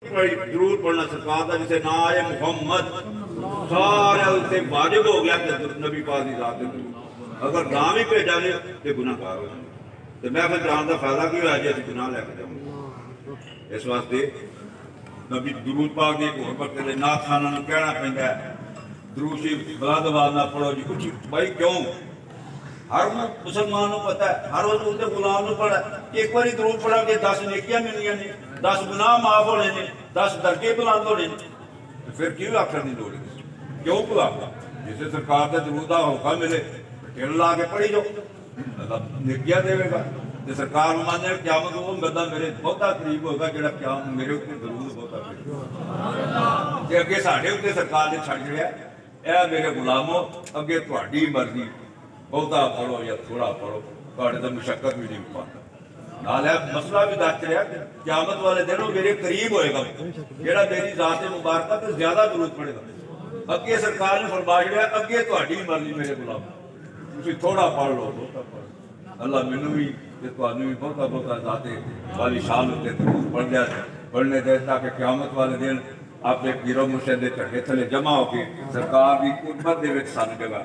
ضرور پڑھنا سرکار دا جسے نا آئے محمد سارے اسے واجب ہو گیا کہ نبی پاک دی ذات ہے. اگر نہ بھی بھیجا گے تو گناہ کار ہو جائے. تو میں پھر جان دا فائدہ کی ہوا جی اسی گناہ لے کے جاؤں. اس واسطے نبی درود پاک دی ایک حرمت کے نعت خانہ نے کہنا پہنتا ہے درود شریف بلند آواز نہ پڑھو جی کچھ بھائی کیوں ہر مسلمان کو پتہ ہے ہر روز اس غلام کو پڑھا ایک باری درود پڑھا کے 10 نیکیاں ملنیاں نے 10 گناہ معاف ہونے نے 10 درجے بلند ہونے نے. پھر کیوں آخر نہیں لوڑ کیوں کو آخر جسے سرکار کا درود کا ہوکا ملے ٹھیل لا کے پڑھی جاؤ اللہ نیکیاں دے گا. سرکار مانے قیامت وہ بندہ میرے بہتا قریب ہوگا جڑا قیامت میرے اتنے درود بہتا قریب ہوگا کہ اگے ساڈے اتنے سرکار نے چھڑ چھڑیا اے میرے غلامو اگے تہاڈی مرضی بہتا پڑھو یا تھوڑا پڑھو تہاڈے تے مشقت بھی نہیں پاتا. نال مسئلہ بھی دس رہا کہ قیامت والے دنوں میرے قریب ہوئے گا جڑا میری ذات مبارکہ تے زیادہ درود پڑھے گا. اگے سرکار نے فرما چھڑیا اگے تہاڈی مرضی میرے غلامو تسی تھوڑا پڑھ لو بہتا پڑھ. اللہ مینوں بھی تے تانوں بھی بہتا بہتا ذات والی شان تے درود پڑھ لیا پڑھنے دے تاکہ قیامت والے دن اپنے پیر و مرشد دے جھنڈے تھلے جمع ہو کے سرکار دی قربت دے وچ سانوں جگہ